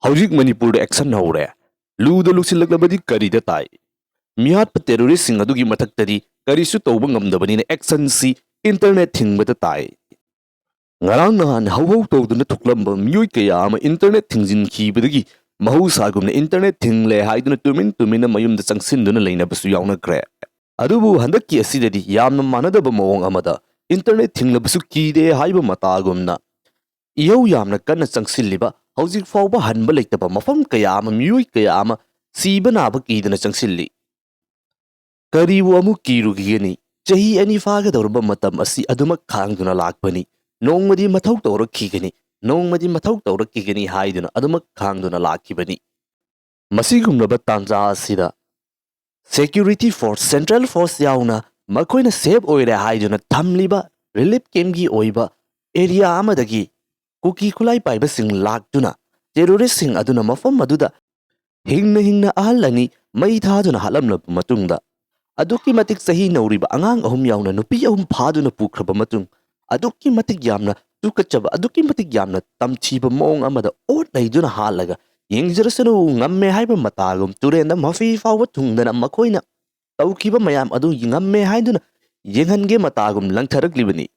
Hauzik Manipur action Houre. Luda Luxilabadi Karida Tai. Miat terrorist sing adugi mataktari, Karisu Tobangam the Banina action see, internet thing with a tie. Ngarangan, how to the Tuklamba, Muikayama, internet things in Kibidi, Mahusagum, internet thing lay hide in a tumin to Minamayum the Sangsin Lane Basuyana crack. Adubu Handaki acidity, Yam Manada Bamong Amada, internet thing Labasuki de Haiba Matagumna. Iyo yamna kanna changsiliba hauzik fawba hanba leitaba mafam kaya ama miui kaya ama siba naba kidana changsilli karibu amu kirugigani chahi ani faga dawrba matam asi adumak khangduna lakbani nongmadi mathau tawra khigani nongmadi mathau tawra kigani haiduna adumak khangduna lakhibani masigumnaba tanja asida security force central force yauna makoina save oire haiduna thamliba relief camp gi oiba area amadagi Kuki kulai paiba sing lakduna terrorist sing aduna mafam maduda hingna ahalani mai thaduna halamla matungda aduki matik sahi nauriba angang ahum yauna nupi ahum phaduna pukraba matung aduki matik yamna tukachaba aduki matik yamna tamchiba mong amada ot naiduna halaga yengjarasanu ngamme haiba matagum turenda mafi fawa tungdana makoina taukiba mayam adu ngamme haiduna yenghange matagum langtharaklibani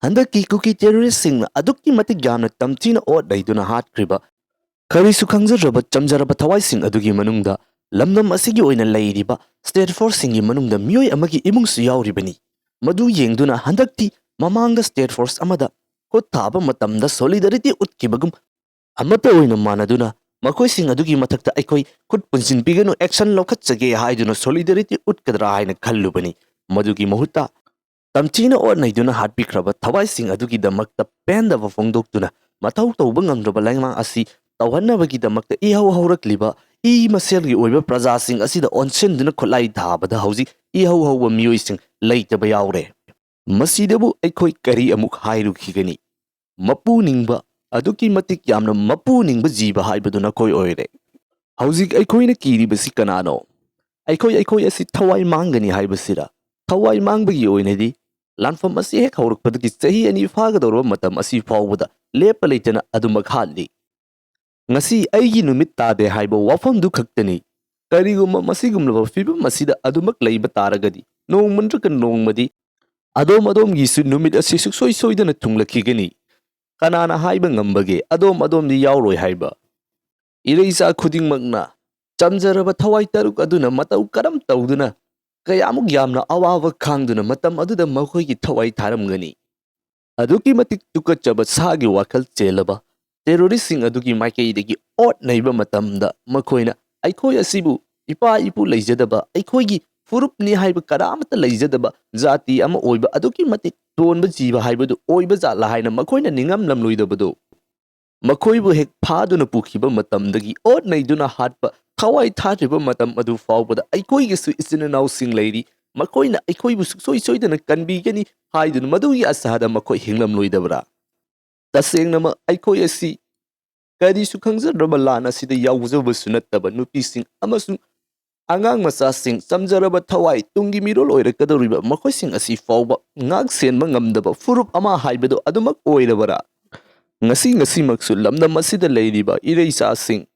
Handaki kuki terrorist sing adukki matik yamna tamchina ot daiduna hatkriba karisu khangjaraba chamjaraba thawai sing adugi manungda lamdam asigi oina leiriba state force singi manungda mioi amagi imungsu yauribani madu yengduna handakti mamanga state force amada khot thaba matamda solidarity utkibagum amata oina manaduna makoi sing adugi mathakta aikoi khut punsin piganu action lokhatchage haiduna solidarity utkadra haina khallubani madugi mahutta Tamchina or Naiduna had Pikraba, Tawaising Aduki the Makta Panda of Fongdoktuna, Matau Tobangam Drobalanga Asi, Tawanavaki the Makta Iho Horakliba, E. Maselgi over Prazasing Asi the Onsen Duna Kolai Taba the Hausi, Iho were musing later by Aure. Masidabu Ekoi Kari Amuk Hairu Kigani. Mapu Ningba, Aduki Matik Yamna Mapu Ningba Ziba Haibaduna Koi Oire. Hausik Ekoina Kiri Basikanano. Ekoi Asi Tawai Mangani Haibasida. Tawai Mangbagi Oinedi. Lanfam asi hek hawrukpadagi chahi ani fagadawrba matam asi fawbada lepa leitana adumak halli ngasi aigi numit tade haiba wafam du khaktani kariguma masigumlaba fibam asida adumak leiba taragadi nongmandraka nongmadi adom gisu numit asi suksoi soidana thunglakigani kanana haiba ngambage adom di yauroi haiba ireisa khudingmakna chamjaraba thawai taruk aduna matau karam tawduna Kayamuk yamna awawa khangduna matam aduda makhoi thawai tharamgani aduki matik tukachaba sagi wakal chelaba terrorist sing aduki maikei degi ot naiba matamda makhoina aikhoi asibu ipa ipu leijadaba aikhoi gi furup ni haiba karamata leijadaba jati ama oiba aduki matik tonba jiba haibadu oiba jala haina makhoina ningam lamloidabado makhoibu hek phaduna pukhiba matamdagi ot naiduna hatpa Thawai thadriba matam adu fawbada aikoi gisu isinanaw sing leiri makoina aikoi bu suksoi soidana kanbigani haidun madugi asahada makoi hinglam loidabra tasengna ma aikoi asi kadi su khangjaraba lana sida yawjaba sunattaba nupi sing amasung angang masa sing samjaraba thawai tungi mirol oirakadoriba makoi sing asi fawba ngak senma ngamdaba furup ama haibado adumak oirabara ngasi maksu lamna masida leiriba ireisa sing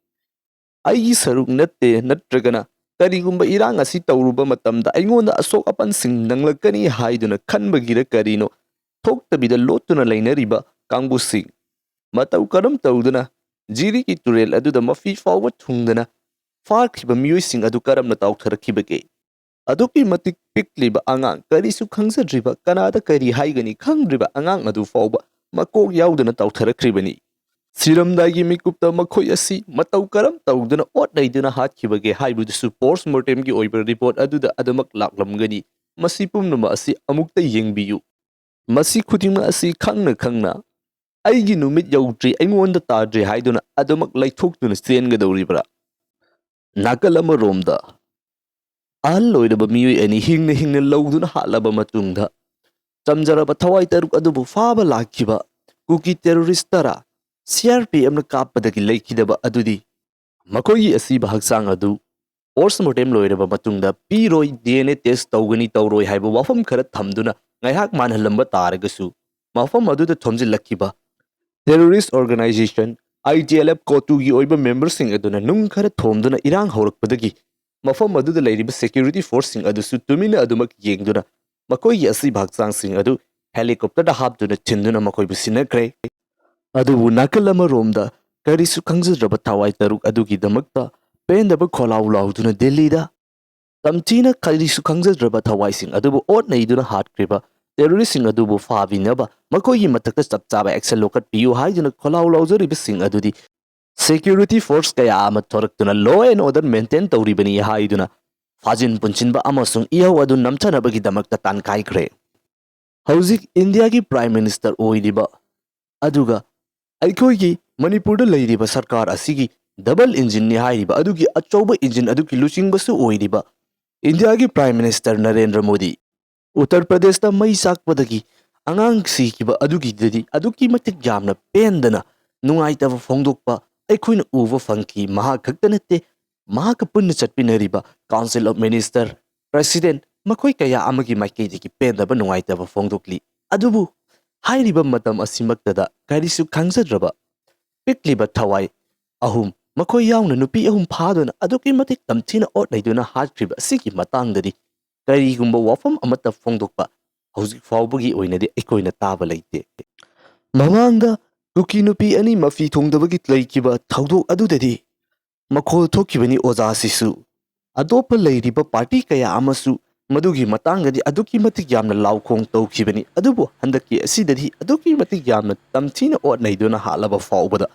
Aigi saruk natte natragana karigumba irang asi tawruba matamda aingonda asok apan sing nanglakani haiduna khanbagira karino thoktabida lotuna lainariba kangbu sing matau karam tawduna jiri ki turel aduda mafi fawwa thungdana farkhiba miyoi sing adu karamna tawtharakhibage aduki matik pikliba angang karisu khangsadriba kanada kari haigani khangdriba angang adu fawba makok yaudana tawtharakribani Siramdagi mikupta makhoi asi matau karam tawduna ot naiduna hatkibage haibudusu postmortem gi oiber report aduda adamak laklamgani masi pumnuma asi amukta yengbiyu masi khudima asi khangna aigi numit yaudri aingonda tadri haiduna adamak laithoktuna sengadoribra nakalama romda ahal loidaba miyoi ani hingna lawduna halaba matungda chamjaraba thawai taruk adubu faba lakhiba kuki terrorist tara CRPM na kapadagi laikidaba adudi makogi asiba haksang adu postmortem loiraba matungda piroi DNA test tawgani tawroi haiba wafam khara thamduna ngaihak manhalamba taragasu mafam aduda thomjilakhiba terrorist organization ITLF Kotugi oiba members sing aduna nung khara thomduna irang horakpadagi mafam aduda leiriba security force sing adusu tumina adumak yengduna makoi asi bhaksang sing adu helicopter da hapduna thinduna makoi businakre adubu nakalama romda karisu khangjadraba thawai taruk adugi damakta pendaba kholaw lawduna Delhi da tamchina karisu khangjadraba thawai sing adubu ot neiduna hatkriba terrorist sing adubu fabinaba makoi matakta chapchaba action lokat piu haiduna kholaw lawjariba sing adudi security force kaya ama thoraktuna law and order maintain tawribani haiduna fajin punchinba amasung ihaw adu namchanabagi damakta tankaikre hauzik India ki prime minister oiriba aduga aikoigi Manipur da leiriba sarkar asigi double engine ni hairiba adugi achauba engine adugi luchingbasu oiriba India ki prime minister Narendra Modi Uttar Pradesh da mai sakpadagi angang sikiba adugi dadi adugi matik jamna pendana nungaitaba phongdokpa ꯑꯩꯈꯣꯏꯅ ꯎꯕ ꯐꯪꯈꯤ ꯃꯍꯥꯛ ꯈꯛꯇ ꯅꯠꯇꯦ ꯃꯍꯥꯛꯀ ꯄꯨꯟꯅ ꯆꯠꯃꯤꯟꯅꯔꯤꯕ council of minister president ꯃꯈꯣꯏ ꯀꯌꯥ ꯑꯃꯒꯤ ꯃꯥꯏꯀꯩꯗꯒꯤ ꯄꯦꯟꯗꯕ ꯅꯨꯡꯉꯥꯏꯇꯕ ꯐꯣꯡꯗꯣꯛꯂꯤ ꯑꯗꯨꯕꯨ ꯍꯥꯏꯔꯤꯕ ꯃꯇꯝ ꯑꯁꯤꯃꯛꯇꯗ ꯀꯔꯤꯁꯨ ꯈꯪꯖꯗ꯭ꯔꯕ ꯄꯤꯛꯂꯤꯕ ꯊꯋꯥꯏ ꯑꯍꯨꯝ ꯃꯈꯣꯏ ꯌꯥꯎꯅ ꯅꯨꯄꯤ ꯑꯍꯨꯝ ꯐꯥꯗꯨꯅ ꯑꯗꯨꯛꯀꯤ ꯃꯇꯤꯛ ꯇꯝꯊꯤꯅ ꯑꯣꯠꯅꯩꯗꯨꯅ ꯍꯥꯠꯈ꯭ꯔꯤꯕ ꯑꯁꯤꯒꯤ ꯃꯇꯥꯡꯗꯗꯤ ꯀꯔꯤꯒꯨꯝꯕ ꯋꯥꯐꯝ ꯑꯃꯠꯇ ꯐꯣꯡꯗꯣꯛꯄ ꯍꯧꯖꯤꯛ ꯐꯥꯎꯕꯒꯤ ꯑꯣꯏꯅꯗꯤ ꯑꯩꯈꯣꯏꯅ ꯇꯥꯕ ꯂꯩꯇꯦ ꯃꯃꯥꯡꯗ ꯀꯨꯀꯤ ꯅꯨꯄꯤ ꯑꯅꯤ ꯃꯐꯤ ꯊꯣꯡꯗꯕꯒꯤ ꯂꯩꯈꯤꯕ ꯊꯧꯗꯣꯛ ꯑꯗꯨꯗꯗꯤ ꯃꯈꯣꯜ ꯊꯣꯛꯈꯤꯕꯅꯤ ꯑꯣꯖꯥꯁꯤꯁꯨ ꯑꯇꯣꯞꯄ ꯂꯩꯔꯤꯕ ꯄꯥꯔꯇꯤ ꯀꯌꯥ ꯑꯃꯁꯨ ꯃꯗꯨꯒꯤ ꯃꯇꯥꯡꯗꯗꯤ ꯑꯗꯨꯛꯀꯤ ꯃꯇꯤꯛ ꯌꯥꯝꯅ ꯂꯥꯎꯈꯣꯡ ꯇꯧꯈꯤꯕꯅꯤ ꯑꯗꯨꯕꯨ ꯍꯟꯗꯛꯀꯤ ꯑꯁꯤꯗꯗꯤ ꯑꯗꯨꯛꯀꯤ ꯃꯇꯤꯛ ꯌꯥꯝꯅ ꯇꯝꯊꯤꯅ ꯑꯣꯠꯅꯩꯗꯨꯅ ꯍꯥꯠꯂꯕ ꯐꯥꯎꯕꯗ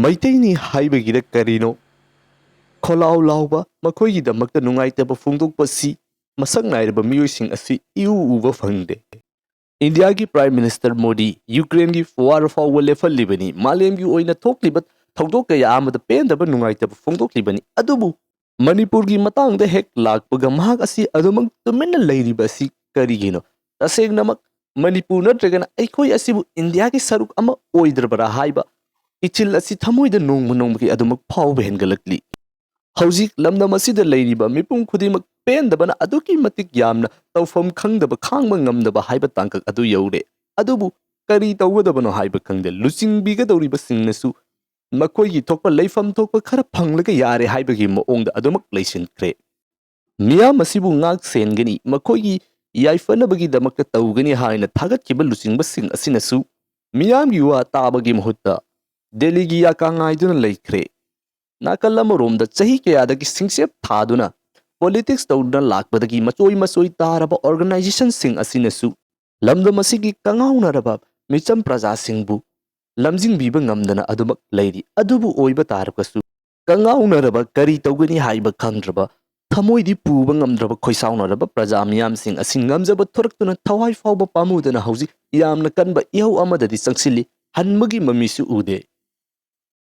ꯃꯩꯇꯩꯅꯤ ꯍꯥꯏꯕꯒꯤꯗ ꯀꯔꯤꯅꯣ ꯈꯣꯜꯂꯥꯎ ꯂꯥꯎꯕ ꯃꯈꯣꯏꯒꯤꯗꯃꯛꯇ ꯅꯨꯡꯉꯥꯏꯇꯕ ꯐꯣꯡꯗꯣꯛꯄꯁꯤ ꯃꯁꯛ ꯅꯥꯏꯔꯕ ꯃꯤꯑꯣꯏꯁꯤꯡ ꯑꯁꯤ ꯏꯎ ꯎꯕ ꯐꯪꯗꯦ ꯏꯟꯗꯤꯌꯥꯒꯤ ꯄ꯭ꯔꯥꯏꯝ ꯃꯤꯅꯤꯁꯇꯔ ꯃꯣꯗꯤ ꯌꯨꯀ꯭ꯔꯦꯟꯒꯤ ꯋꯥꯔ ꯐꯥꯎꯕ ꯂꯦꯞꯍꯜꯂꯤꯕꯅꯤ ꯃꯥꯂꯦꯝꯒꯤ ꯑꯣꯏꯅ ꯊꯣꯛꯂꯤꯕ ꯊꯧꯗꯣꯛ ꯀꯌꯥ ꯑꯃꯗ ꯄꯦꯟꯗꯕ ꯅꯨꯡꯉꯥꯏꯇꯕ ꯐꯣꯡꯗꯣꯛꯂꯤꯕꯅꯤ ꯑꯗꯨꯕꯨ ꯃꯅꯤꯄꯨꯔꯒꯤ ꯃꯇꯥꯡꯗ ꯍꯦꯛ ꯂꯥꯛꯄꯒ ꯃꯍꯥꯛ ꯑꯁꯤ ꯑꯗꯨꯃꯛ ꯇꯨꯃꯤꯟꯅ ꯂꯩꯔꯤꯕ ꯑꯁꯤ ꯀꯔꯤꯒꯤꯅꯣ ꯇꯁꯦꯡꯅꯃꯛ ꯃꯅꯤꯄꯨꯔ ꯅꯠꯇ꯭ꯔꯒꯅ ꯑꯩꯈꯣꯏ ꯑꯁꯤꯕꯨ ꯏꯟꯗꯤꯌꯥꯒꯤ ꯁꯔꯨꯛ ꯑꯃ ꯑꯣꯏꯗ꯭ꯔꯕꯔꯥ ꯍꯥꯏꯕ ꯏꯆꯤꯜ ꯑꯁꯤ ꯊꯃꯣꯏꯗ ꯅꯣꯡꯃ ꯅꯣꯡꯃꯒꯤ ꯑꯗꯨꯃꯛ ꯐꯥꯎꯕ ꯍꯦꯟꯒꯠꯂꯛꯂꯤ ꯍꯧꯖꯤꯛ ꯂꯝꯗꯝ ꯑꯁꯤꯗ ꯂꯩꯔꯤꯕ ꯃꯤꯄꯨꯝ ꯈꯨꯗꯤꯡꯃꯛ ꯄꯦꯟꯗꯕꯅ ꯑꯗꯨꯛꯀꯤ ꯃꯇꯤꯛ ꯌꯥꯝꯅ ꯇꯧꯐꯝ ꯈꯪꯗꯕ ꯈꯥꯡꯕ ꯉꯝꯗꯕ ꯍꯥꯏꯕ ꯇꯥꯡꯀꯛ ꯑꯗꯨ ꯌꯧꯔꯦ ꯑꯗꯨꯕꯨ ꯀꯔꯤ ꯇꯧꯒꯗꯕꯅꯣ ꯍꯥꯏꯕ ꯈꯪꯗꯦ ꯂꯨꯆꯤꯡꯕꯤꯒꯗꯧꯔꯤꯕꯁꯤꯡꯅꯁꯨ ꯃꯈꯣꯏꯒꯤ ꯊꯣꯛꯄ ꯂꯩꯐꯝ ꯊꯣꯛꯄ ꯈꯔ ꯐꯪꯂꯒ ꯌꯥꯔꯦ ꯍꯥꯏꯕꯒꯤ ꯃꯑꯣꯡꯗ ꯑꯗꯨꯃꯛ ꯂꯩꯁꯤꯟꯈ꯭ꯔꯦ ꯃꯤꯌꯥꯝ ꯑꯁꯤꯕꯨ ꯉꯥꯛ ꯁꯦꯟꯒꯅꯤ ꯃꯈꯣꯏꯒꯤ ꯌꯥꯏꯐꯅꯕꯒꯤꯗꯃꯛꯇ ꯇꯧꯒꯅꯤ ꯍꯥꯏꯅ ꯊꯥꯒꯠꯈꯤꯕ ꯂꯨꯆꯤꯡꯕꯁꯤꯡ ꯑꯁꯤꯅꯁꯨ ꯃꯤꯌꯥꯝꯒꯤ ꯋꯥ ꯇꯥꯕꯒꯤ ꯃꯍꯨꯠꯇ ꯗꯦꯜꯂꯤꯒꯤ ꯌꯥꯀꯥ ꯉꯥꯏꯗꯨꯅ ꯂꯩꯈ꯭ꯔꯦ ꯅꯥꯀꯜ ꯑꯃꯔꯣꯝꯗ ꯆꯍꯤ ꯀꯌꯥꯗꯒꯤ ꯁꯤꯡꯆꯦꯞ ꯊꯥꯗꯨꯅ ꯄꯣꯂꯤꯇꯤꯛꯁ ꯇꯧꯗꯨꯅ ꯂꯥꯛꯄꯗꯒꯤ ꯃꯆꯣꯏ ꯃꯆꯣꯏ ꯇꯥꯔꯕ ꯑꯣꯔꯒꯅꯥꯏꯖꯦꯁꯟꯁꯤꯡ ꯑꯁꯤꯅꯁꯨ ꯂꯝꯗꯝ ꯑꯁꯤꯒꯤ ꯀꯉꯥꯎꯅꯔꯕ ꯃꯤꯆꯝ ꯄ꯭ꯔꯖꯥꯁꯤꯡꯕꯨ ꯂꯝꯖꯤꯡꯕꯤꯕ ꯉꯝꯗꯅ ꯑꯗꯨꯃꯛ ꯂꯩꯔꯤ ꯑꯗꯨꯕꯨ ꯑꯣꯏꯕ ꯇꯥꯔꯕꯁꯨ ꯀꯉꯥꯎꯅꯔꯕ ꯀꯔꯤ ꯇꯧꯒꯅꯤ ꯍꯥꯏꯕ ꯈꯪꯗ꯭ꯔꯕ ꯊꯃꯣꯏꯗꯤ ꯄꯨꯕ ꯉꯝꯗ꯭ꯔꯕ ꯈꯣꯏꯁꯥꯎꯅꯔꯕ ꯄ꯭ꯔꯖꯥ ꯃꯤꯌꯥꯝꯁꯤꯡ ꯑꯁꯤ ꯉꯝꯖꯕ ꯊꯣꯔꯛꯇꯨꯅ ꯊꯋꯥꯏ ꯐꯥꯎꯕ ꯄꯥꯝꯃꯨꯗꯅ ꯍꯧꯖꯤꯛ ꯌꯥꯝꯅ ꯀꯟꯕ ꯏꯍꯧ ꯑꯃꯗꯗꯤ ꯆꯪꯁꯤꯜꯂꯤ ꯍꯟꯕꯒꯤ ꯃꯃꯤꯁꯨ ꯎꯗꯦ